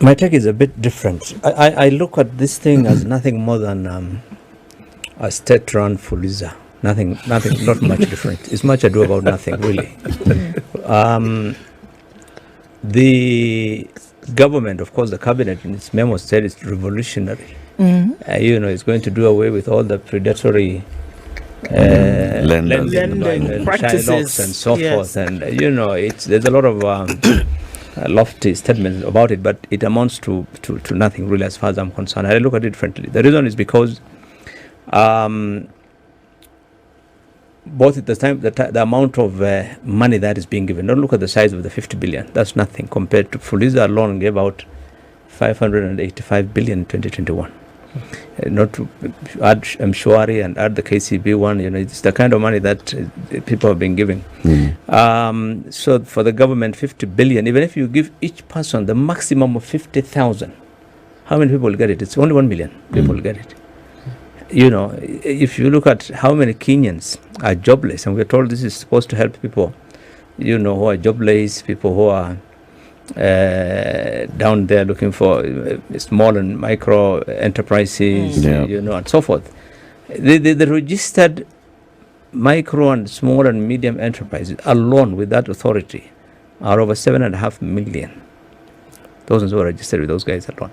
My take is a bit different. I look at this thing as nothing more than a state-run Fuliza. Nothing, not much different. It's much ado about nothing, really. The government, of course, the cabinet in its memo said it's revolutionary. It's going to do away with all the predatory lending practices and so forth. And there's a lot of lofty statements about it, but it amounts to nothing really, as far as I'm concerned. I look at it differently. The reason is because both at the time, the amount of money that is being given. Don't look at the size of the 50 billion. That's nothing compared to Fuliza alone gave out 585 billion in 2021. Not to add Mshwari and add the KCB one, it's the kind of money that people have been giving. So for the government, 50 billion, even if you give each person the maximum of 50,000, how many people will get it? It's only 1 million people will get it. If you look at how many Kenyans are jobless, and we're told this is supposed to help people, who are jobless, people who are down there looking for small and micro enterprises, and so forth. The registered micro and small and medium enterprises alone with that authority are over 7.5 million. Those who are registered with those guys alone.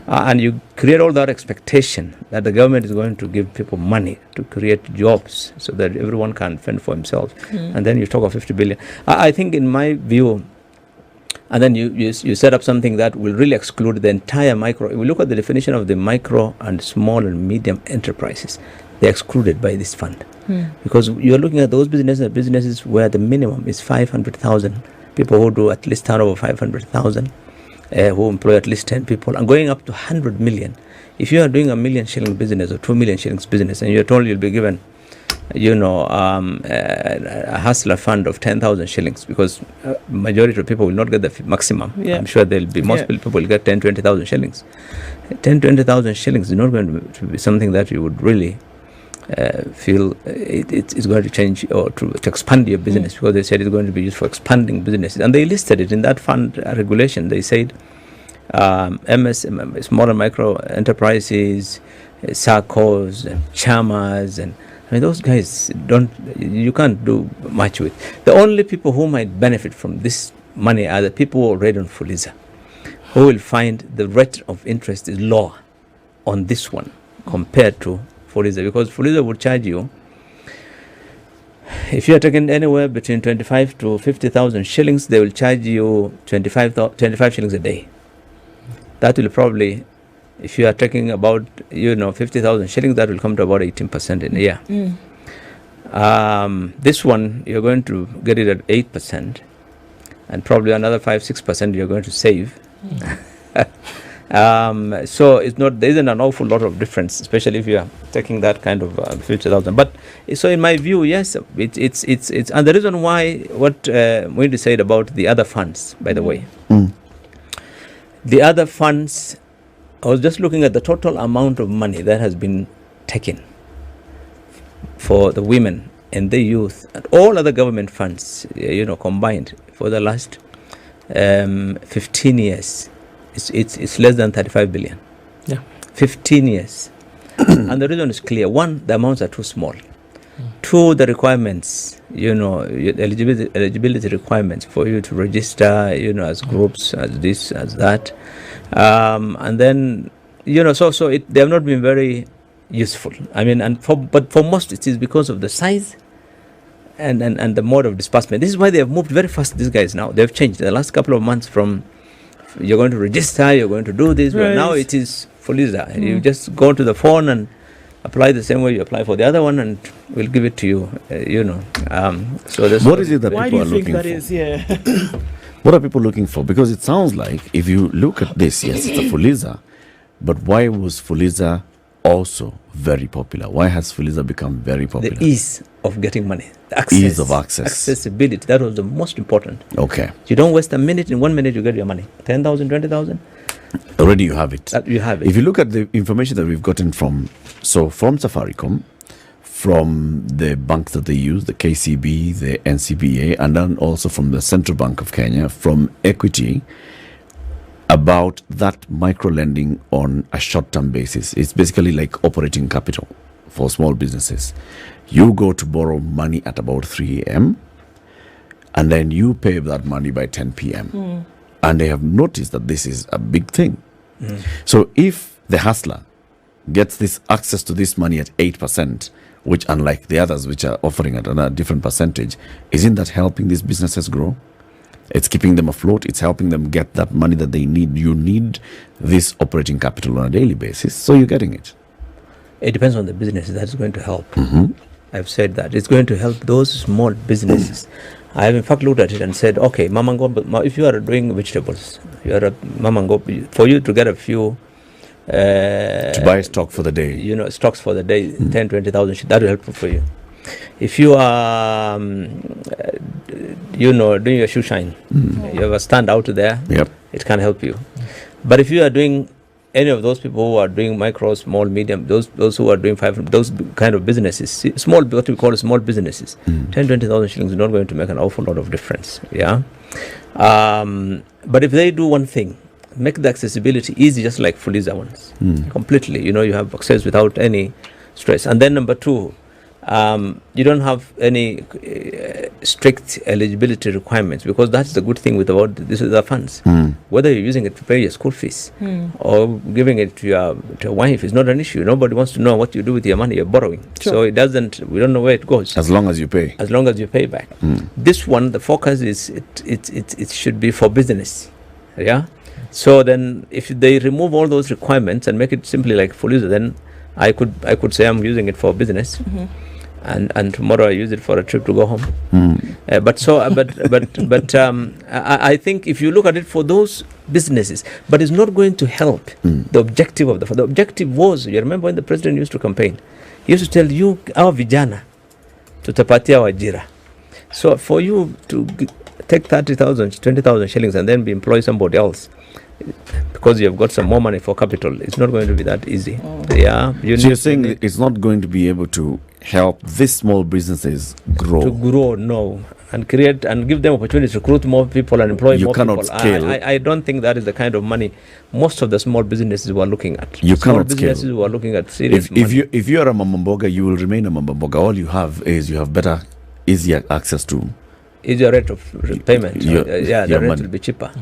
And you create all that expectation that the government is going to give people money to create jobs so that everyone can fend for himself. And then you talk of 50 billion. I think in my view, and then you set up something that will really exclude the entire micro. If we look at the definition of the micro and small and medium enterprises, they're excluded by this fund. Because you're looking at those businesses where the minimum is 500,000, people who do at least turnover 500,000. Who employ at least 10 people, and going up to 100 million. If you are doing a 1 million shilling business or 2 million shillings business, and you're told you'll be given, a hustler fund of 10,000 shillings, because majority of people will not get the maximum. I'm sure most people will get 10, 20,000 shillings. 10, 20,000 shillings is not going to be something that you would really feel it's going to change or to expand your business, because they said it's going to be used for expanding businesses, and they listed it in that fund regulation. They said small and micro enterprises, SACCOs, and chamas, and those guys you can't do much with. The only people who might benefit from this money are the people who are already on Fuliza, who will find the rate of interest is lower on this one compared to Fuliza, because Fuliza would charge you, if you are taking anywhere between 25 to 50,000 shillings, they will charge you 25 shillings a day. That will probably, if you are taking about 50,000 shillings, that will come to about 18% in a year. This one, you're going to get it at 8%, and probably another 5-6% you're going to save. So there isn't an awful lot of difference, especially if you are taking that kind of 50,000. But so in my view, yes, it's and the reason why what Wendy said about the other funds, by the way, the other funds, I was just looking at the total amount of money that has been taken for the women and the youth and all other government funds, combined for the last 15 years. It's less than 35 billion. 15 years. And the reason is clear. One, the amounts are too small. Two, the requirements, eligibility requirements for you to register, as groups, as this, as that. And then, so they have not been very useful. But for most it is because of the size and the mode of disbursement. This is why they have moved very fast, these guys now. They've changed the last couple of months from you're going to register, you're going to do this, but now it is Fuliza. You just go to the phone and apply the same way you apply for the other one, and we'll give it to you. So that's what is it that people are looking for? What are people looking for? Because it sounds like, if you look at this, yes, it's a Fuliza, but why was Fuliza also very popular? Why has Fuliza become very popular? The ease of getting money. Ease of access. Accessibility. That was the most important. Okay. You don't waste a minute. In 1 minute, you get your money. 10,000, 20,000. Already you have it. You have it. If you look at the information that we've gotten from Safaricom, from the banks that they use, the KCB, the NCBA, and then also from the Central Bank of Kenya, from Equity, about that micro lending on a short-term basis. It's basically like operating capital for small businesses. You go to borrow money at about 3 a.m. and then you pay that money by 10 p.m. And they have noticed that this is a big thing. So if the hustler gets this access to this money at 8%, which unlike the others which are offering at a different percentage, isn't that helping these businesses grow? It's keeping them afloat. It's helping them get that money that they need. You need this operating capital on a daily basis, so you're getting it. It depends on the business that's going to help. I've said that. It's going to help those small businesses. I have in fact looked at it and said, okay, Mamango, if you are doing vegetables, you are a Mamango, for you to get a few... to buy stock for the day. You know, stocks for the day, 10, 20,000, that will help for you. If you are, doing your shoe shine, you have a stand out there, it can help you. But if you are doing any of those people who are doing micro, small, medium, those who are doing those kind of businesses, small, what we call small businesses, 10, 20,000 shillings is not going to make an awful lot of difference. Yeah. But if they do one thing, make the accessibility easy, just like Fuliza ones, completely. You have access without any stress. And then number two, you don't have any strict eligibility requirements, because that's the good thing with about this is the funds. Whether you're using it to pay your school fees or giving it to your wife is not an issue. Nobody wants to know what you do with your money you're borrowing. Sure. So we don't know where it goes. As long as you pay. As long as you pay back. This one, the focus is it should be for business. Yeah. So then if they remove all those requirements and make it simply like Fuliza, then I could say I'm using it for business. And tomorrow I use it for a trip to go home. I think if you look at it for those businesses, but it's not going to help the objective of the objective was, you remember when the president used to campaign, he used to tell you, our vijana tutapatia wajira. So for you to take 30,000, 20,000 shillings and then employ somebody else, because you have got some more money for capital, it's not going to be that easy. Yeah. So you're saying it's not going to be able to help these small businesses grow? To grow, no. And create and give them opportunities to recruit more people and employ more people. You cannot scale. I don't think that is the kind of money most of the small businesses were looking at. You small cannot businesses scale. were looking at serious money. If you are a mamamboga, you will remain a mamamboga. All you have is better, easier access to. Easier rate of repayment. The rate money will be cheaper.